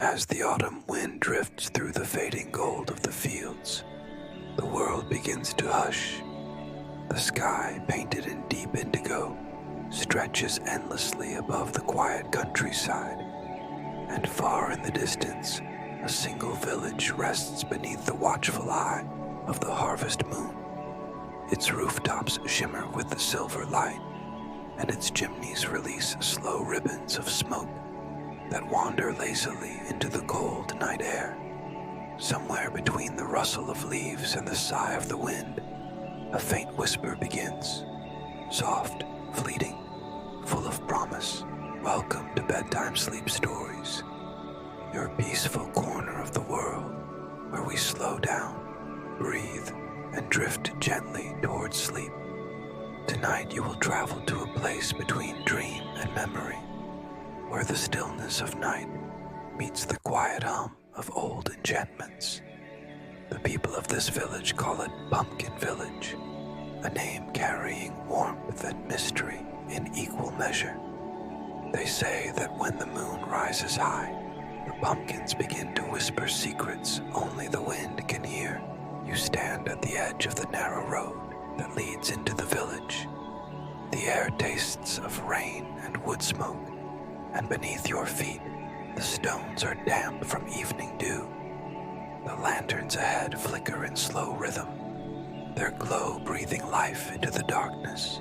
As the autumn wind drifts through the fading gold of the fields, the world begins to hush. The sky, painted in deep indigo, stretches endlessly above the quiet countryside, and far in the distance, a single village rests beneath the watchful eye of the harvest moon. Its rooftops shimmer with the silver light, and its chimneys release slow ribbons of smoke that wander lazily into the cold night air. Somewhere between the rustle of leaves and the sigh of the wind, a faint whisper begins, soft, fleeting, full of promise. Welcome to Bedtime Sleep Stories, your peaceful corner of the world where we slow down, breathe, and drift gently towards sleep. Tonight you will travel to a place between dream and memory, where the stillness of night meets the quiet hum of old enchantments. The people of this village call it Pumpkin Village, a name carrying warmth and mystery in equal measure. They say that when the moon rises high, the pumpkins begin to whisper secrets only the wind can hear. You stand at the edge of the narrow road that leads into the village. The air tastes of rain and wood smoke, and beneath your feet, the stones are damp from evening dew. The lanterns ahead flicker in slow rhythm, their glow breathing life into the darkness.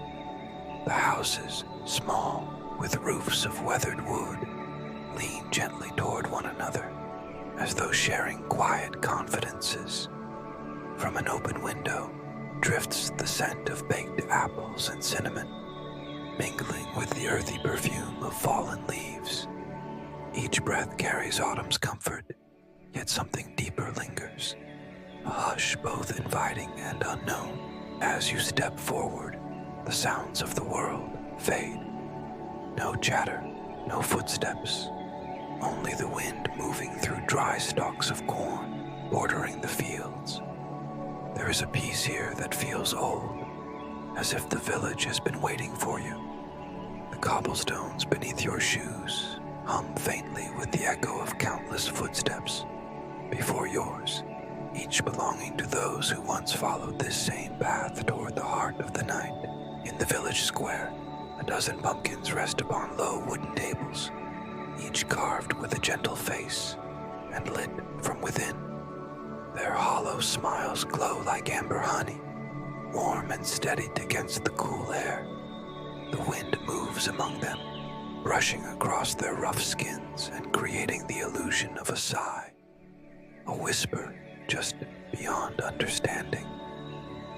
The houses, small, with roofs of weathered wood, lean gently toward one another, as though sharing quiet confidences. From an open window drifts the scent of baked apples and cinnamon, mingling with the earthy perfume of fallen leaves. Each breath carries autumn's comfort, yet something deeper lingers, a hush both inviting and unknown. As you step forward, the sounds of the world fade. No chatter, no footsteps, only the wind moving through dry stalks of corn bordering the fields. There is a peace here that feels old, as if the village has been waiting for you. The cobblestones beneath your shoes hum faintly with the echo of countless footsteps before yours, each belonging to those who once followed this same path toward the heart of the night. In the village square, a dozen pumpkins rest upon low wooden tables, each carved with a gentle face and lit from within. Their hollow smiles glow like amber honey, warm and steadied against the cool air. The wind moves among them, brushing across their rough skins and creating the illusion of a sigh, a whisper just beyond understanding.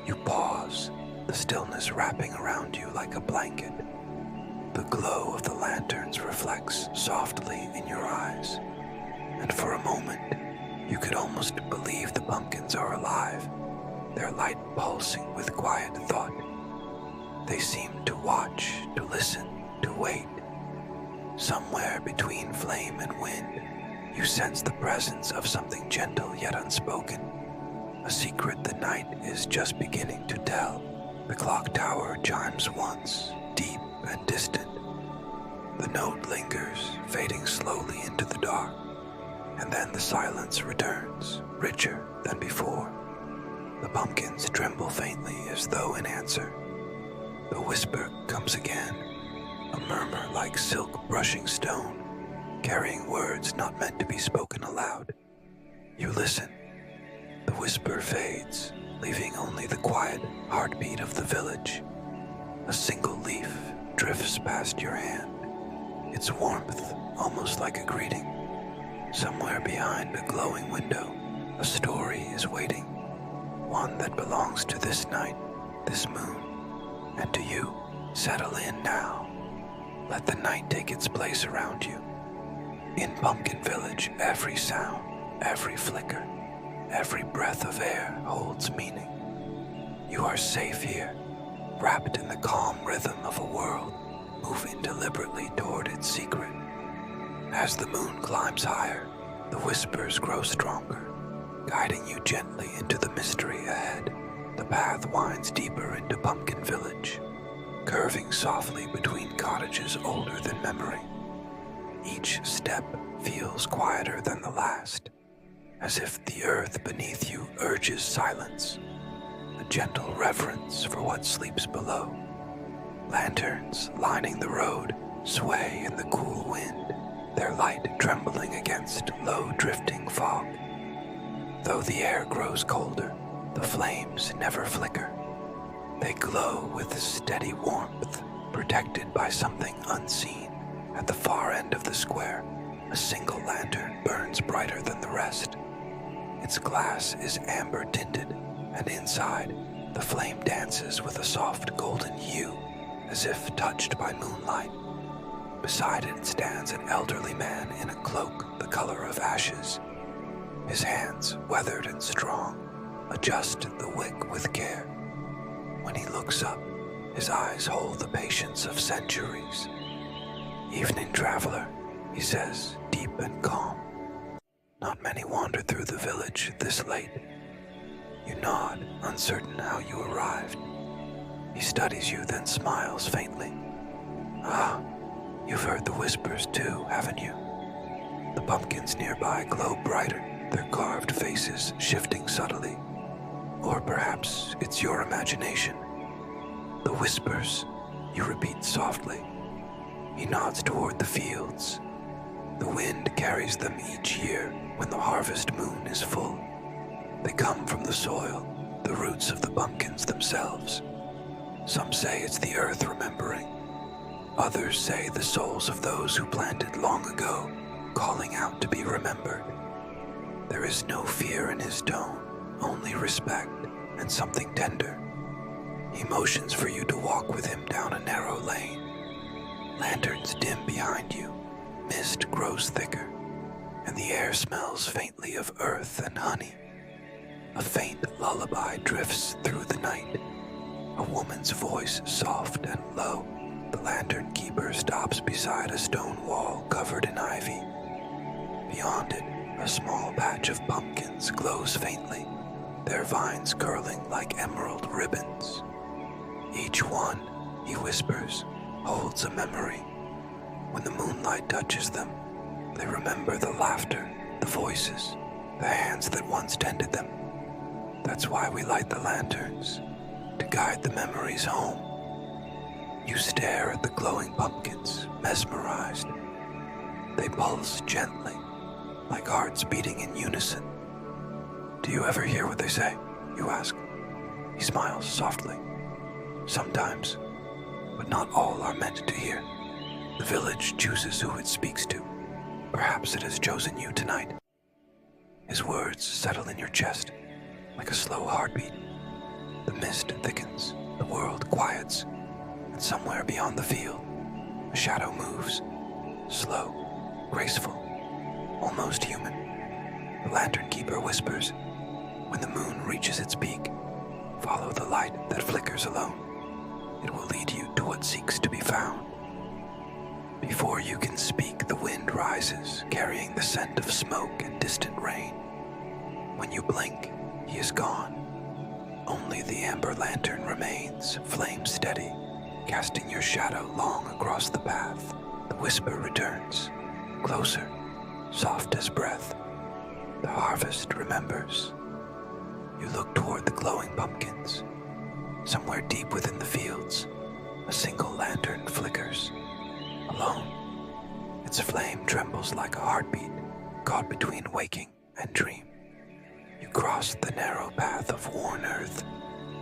You pause, the stillness wrapping around you like a blanket. The glow of the lanterns reflects softly in your eyes, and for a moment, you could almost believe the pumpkins are alive, their light pulsing with quiet thought. They seem to watch, to listen, to wait. Somewhere between flame and wind, you sense the presence of something gentle yet unspoken, a secret the night is just beginning to tell. The clock tower chimes once, deep and distant. The note lingers, fading slowly into the dark, and then the silence returns, richer than before. The pumpkins tremble faintly as though in answer. The whisper comes again, a murmur like silk brushing stone, carrying words not meant to be spoken aloud. You listen. The whisper fades, leaving only the quiet heartbeat of the village. A single leaf drifts past your hand, its warmth almost like a greeting. Somewhere behind a glowing window, a story is waiting, one that belongs to this night, this moon, and to you. Settle in now. Let the night take its place around you. In Pumpkin Village, every sound, every flicker, every breath of air holds meaning. You are safe here, wrapped in the calm rhythm of a world moving deliberately toward its secret. As the moon climbs higher, the whispers grow stronger, guiding you gently into the mystery ahead. The path winds deeper into Pumpkin Village, curving softly between cottages older than memory. Each step feels quieter than the last, as if the earth beneath you urges silence, a gentle reverence for what sleeps below. Lanterns lining the road sway in the cool wind, their light trembling against low drifting fog. Though the air grows colder, the flames never flicker. They glow with steady warmth, protected by something unseen. At the far end of the square, a single lantern burns brighter than the rest. Its glass is amber tinted, and inside, the flame dances with a soft golden hue, as if touched by moonlight. Beside it stands an elderly man in a cloak the color of ashes. His hands, weathered and strong, adjust the wick with care. When he looks up, his eyes hold the patience of centuries. "Evening, traveler," he says, deep and calm. "Not many wander through the village this late." You nod, uncertain how you arrived. He studies you, then smiles faintly. "Ah, you've heard the whispers too, haven't you?" The pumpkins nearby glow brighter, their carved faces shifting subtly. Or perhaps it's your imagination. "The whispers," you repeat softly. He nods toward the fields. The wind carries them each year when the harvest moon is full. They come from the soil, the roots of the pumpkins themselves. Some say it's the earth remembering. Others say the souls of those who planted long ago, calling out to be remembered. There is no fear in his tone, only respect and something tender. He motions for you to walk with him down a narrow lane. Lanterns dim behind you, mist grows thicker, and the air smells faintly of earth and honey. A faint lullaby drifts through the night, a woman's voice soft and low. The lantern keeper stops beside a stone wall covered in ivy. Beyond it, a small patch of pumpkins glows faintly, their vines curling like emerald ribbons. "Each one," he whispers, "holds a memory. When the moonlight touches them, they remember the laughter, the voices, the hands that once tended them. That's why we light the lanterns, to guide the memories home." You stare at the glowing pumpkins, mesmerized. They pulse gently, like hearts beating in unison. "Do you ever hear what they say?" you ask. He smiles softly. "Sometimes, but not all are meant to hear. The village chooses who it speaks to. Perhaps it has chosen you tonight." His words settle in your chest, like a slow heartbeat. The mist thickens, the world quiets, and somewhere beyond the field, a shadow moves, slow, graceful, almost human. The lantern keeper whispers, "When the moon reaches its peak, follow the light that flickers alone. It will lead you to what seeks to be found." Before you can speak, the wind rises, carrying the scent of smoke and distant rain. When you blink, he is gone. Only the amber lantern remains, flame steady, casting your shadow long across the path. The whisper returns, closer, soft as breath. The harvest remembers. You look toward the glowing pumpkins. Somewhere deep within the fields, a single lantern flickers, alone. Its flame trembles like a heartbeat, caught between waking and dream. You cross the narrow path of worn earth,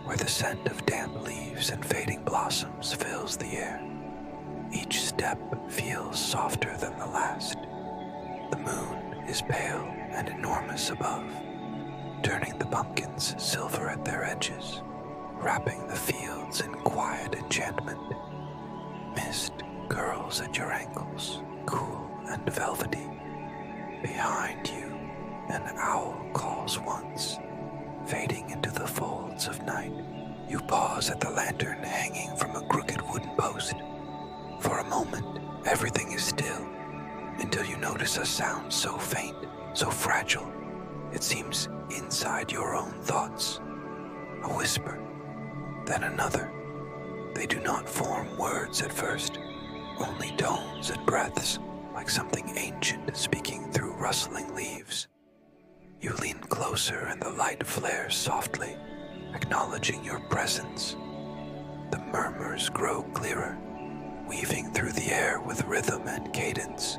where the scent of damp leaves and fading blossoms fills the air. Each step feels softer than the last. The moon is pale and enormous above, turning the pumpkins silver at their edges, wrapping the fields in quiet enchantment. Mist curls at your ankles, cool and velvety. Behind you, an owl calls once, fading into the folds of night. You pause at the lantern hanging from a crooked wooden post. For a moment, everything is still, until you notice a sound so faint, so fragile, it seems inside your own thoughts. A whisper, then another. They do not form words at first, only tones and breaths, like something ancient speaking through rustling leaves. You lean closer and the light flares softly, acknowledging your presence. The murmurs grow clearer, weaving through the air with rhythm and cadence,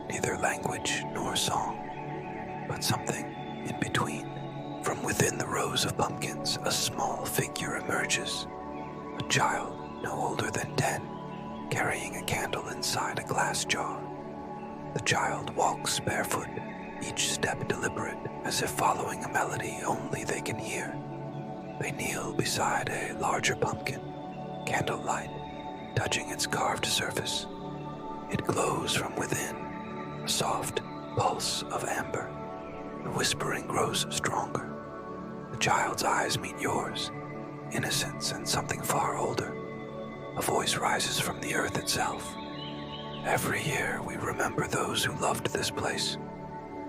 neither language nor song, but something in between. From within the rows of pumpkins, a small figure emerges, a child no older than 10, carrying a candle inside a glass jar. The child walks barefoot, each step deliberate, as if following a melody only they can hear. They kneel beside a larger pumpkin, candlelight touching its carved surface. It glows from within, a soft pulse of amber. The whispering grows stronger. The child's eyes meet yours, innocence and something far older. A voice rises from the earth itself. Every year we remember those who loved this place.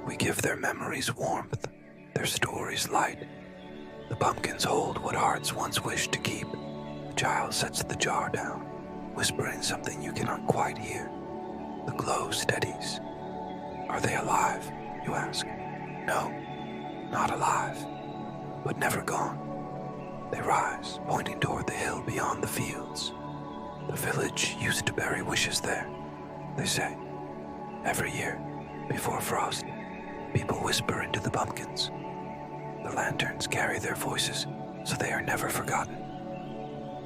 We give their memories warmth, their stories light. The pumpkins hold what hearts once wished to keep. The child sets the jar down, whispering something you cannot quite hear. The glow steadies. Are they alive, you ask? No, not alive, but never gone. They rise, pointing toward the hill beyond the fields. The village used to bury wishes there, they say. Every year, before frost, people whisper into the pumpkins. The lanterns carry their voices, so they are never forgotten.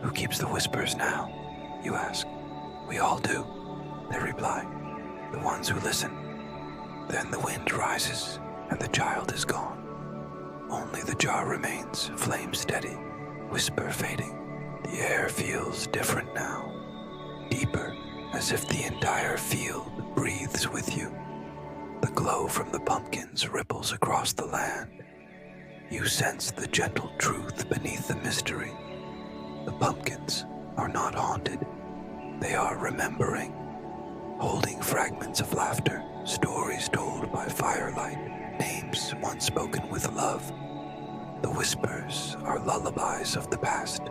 Who keeps the whispers now, you ask? We all do, they reply, the ones who listen. Then the wind rises, and the child is gone. Only the jar remains, flame steady, whisper fading. The air feels different now, deeper, as if the entire field breathes with you. The glow from the pumpkins ripples across the land. You sense the gentle truth beneath the mystery. The pumpkins are not haunted. They are remembering, holding fragments of laughter, stories told by firelight, names once spoken with love. The whispers are lullabies of the past.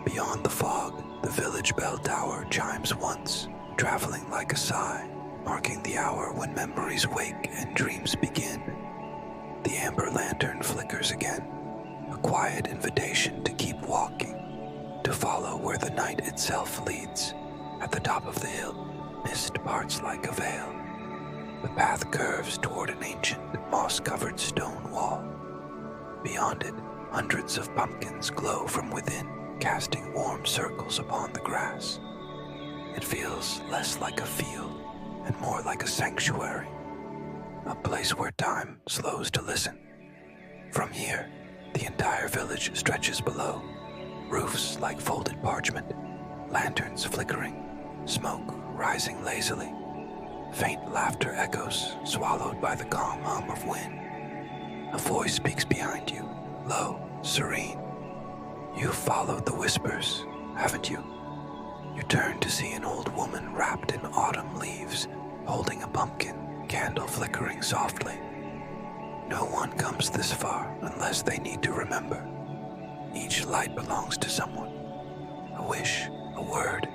Beyond the fog, the village bell tower chimes once, traveling like a sigh, marking the hour when memories wake and dreams begin. The amber lantern flickers again, a quiet invitation to keep walking, to follow where the night itself leads. At the top of the hill, mist parts like a veil. The path curves toward an ancient, moss-covered stone wall. Beyond it, hundreds of pumpkins glow from within, casting warm circles upon the grass. It feels less like a field and more like a sanctuary, a place where time slows to listen. From here, the entire village stretches below, roofs like folded parchment, lanterns flickering, smoke rising lazily. Faint laughter echoes, swallowed by the calm hum of wind. A voice speaks behind you, low, serene. You've followed the whispers, haven't you? You turn to see an old woman wrapped in autumn leaves, holding a pumpkin, candle flickering softly. No one comes this far unless they need to remember. Each light belongs to someone. A wish, a word,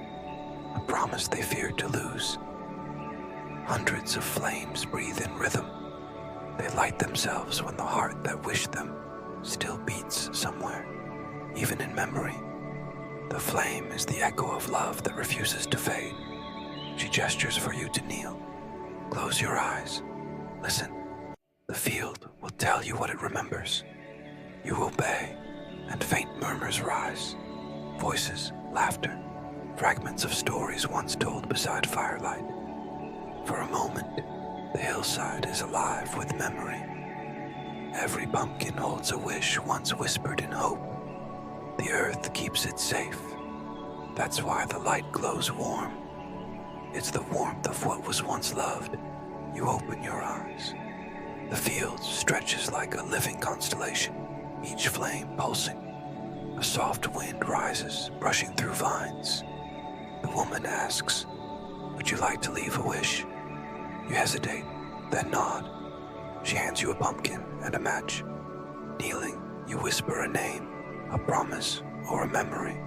a promise they feared to lose. Hundreds of flames breathe in rhythm. They light themselves when the heart that wished them still beats somewhere, even in memory. The flame is the echo of love that refuses to fade. She gestures for you to kneel. Close your eyes. Listen. The field will tell you what it remembers. You obey, and faint murmurs rise. Voices, laughter, fragments of stories once told beside firelight. For a moment, the hillside is alive with memory. Every pumpkin holds a wish once whispered in hope. The earth keeps it safe. That's why the light glows warm. It's the warmth of what was once loved. You open your eyes. The field stretches like a living constellation, each flame pulsing. A soft wind rises, brushing through vines. The woman asks, "Would you like to leave a wish?" You hesitate, then nod. She hands you a pumpkin and a match. Kneeling, you whisper a name, a promise, or a memory.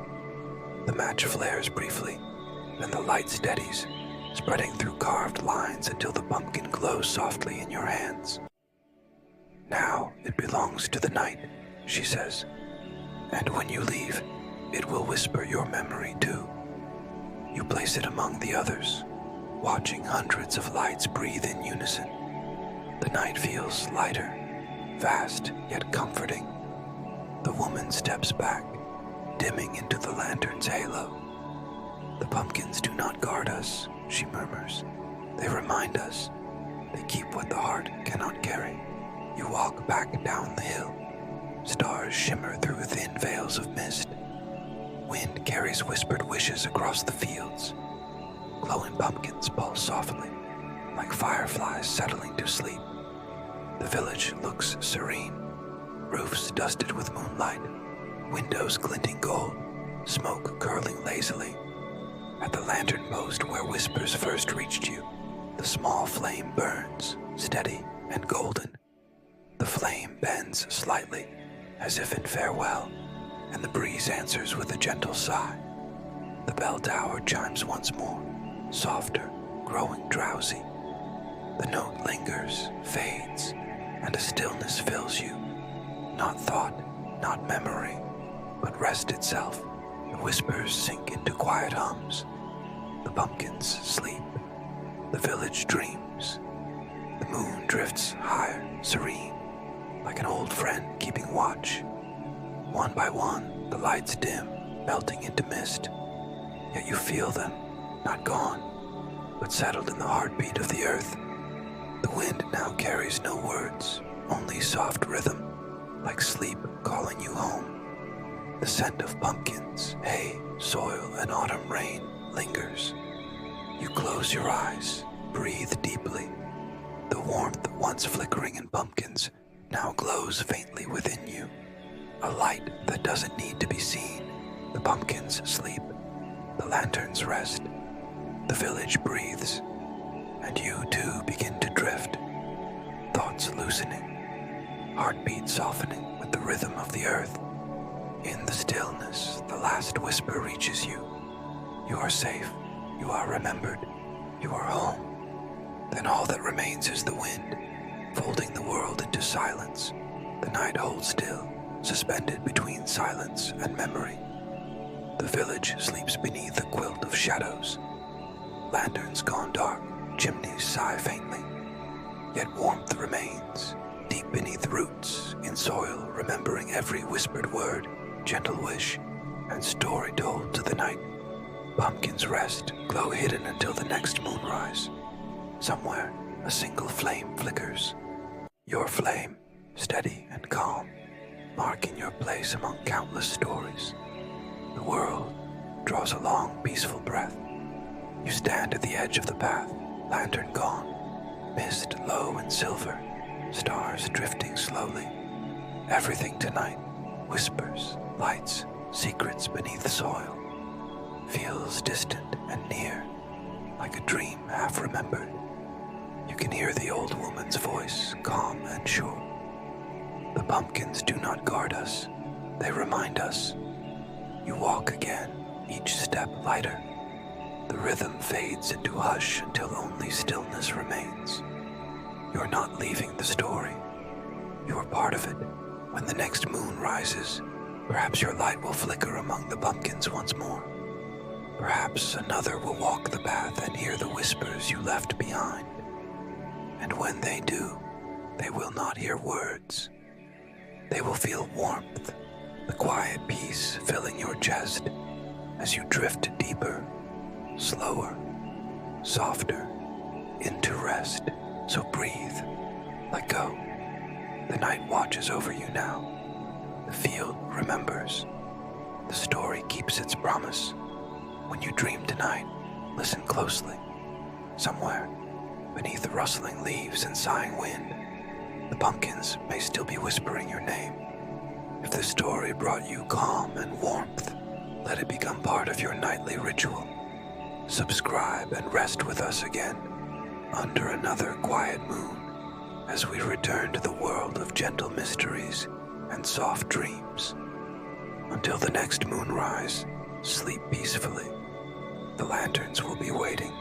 The match flares briefly, then the light steadies. spreading through carved lines until the pumpkin glows softly in your hands. "Now it belongs to the night," she says, "and when you leave, it will whisper your memory too." You place it among the others, watching hundreds of lights breathe in unison. The night feels lighter, vast yet comforting. The woman steps back, dimming into the lantern's halo. "The pumpkins do not guard us," she murmurs. "They remind us. They keep what the heart cannot carry." You walk back down the hill. Stars shimmer through thin veils of mist. Wind carries whispered wishes across the fields. Glowing pumpkins pulse softly, like fireflies settling to sleep. The village looks serene. Roofs dusted with moonlight, windows glinting gold, smoke curling lazily. At the lantern post where whispers first reached you, the small flame burns, steady and golden. The flame bends slightly, as if in farewell, and the breeze answers with a gentle sigh. The bell tower chimes once more, softer, growing drowsy. The note lingers, fades, and a stillness fills you. Not thought, not memory, but rest itself. The whispers sink into quiet hums. The pumpkins sleep. The village dreams. The moon drifts higher, serene, like an old friend keeping watch. One by one, the lights dim, melting into mist. Yet you feel them, not gone, but settled in the heartbeat of the earth. The wind now carries no words, only soft rhythm, like sleep calling you home. The scent of pumpkins, hay, soil, and autumn rain lingers. You close your eyes, breathe deeply. The warmth once flickering in pumpkins now glows faintly within you. A light that doesn't need to be seen. The pumpkins sleep. The lanterns rest. The village breathes. And you too begin to drift. Thoughts loosening. Heartbeat softening with the rhythm of the earth. In the stillness, the last whisper reaches you. You are safe. You are remembered. You are home. Then all that remains is the wind, folding the world into silence. The night holds still, suspended between silence and memory. The village sleeps beneath a quilt of shadows. Lanterns gone dark, chimneys sigh faintly. Yet warmth remains, deep beneath roots, in soil, remembering every whispered word, gentle wish, and story told to the night. Pumpkins rest, glow hidden until the next moonrise. Somewhere, a single flame flickers. Your flame, steady and calm, marking your place among countless stories. The world draws a long, peaceful breath. You stand at the edge of the path, lantern gone, mist low and silver, stars drifting slowly. Everything tonight, whispers, lights, secrets beneath the soil, feels distant and near, like a dream half remembered. You can hear the old woman's voice, calm and sure. The pumpkins do not guard us, they remind us. You walk again, each step lighter. The rhythm fades into hush until only stillness remains. You're not leaving the story. You're part of it. When the next moon rises, perhaps your light will flicker among the pumpkins once more. Perhaps another will walk the path and hear the whispers you left behind. And when they do, they will not hear words. They will feel warmth, the quiet peace filling your chest as you drift deeper, slower, softer, into rest. So breathe, let go. The night watches over you now. The field remembers. The story keeps its promise. When you dream tonight, listen closely. Somewhere, beneath the rustling leaves and sighing wind, the pumpkins may still be whispering your name. If the story brought you calm and warmth, let it become part of your nightly ritual. Subscribe and rest with us again, under another quiet moon, as we return to the world of gentle mysteries and soft dreams. Until the next moonrise, sleep peacefully. The lanterns will be waiting.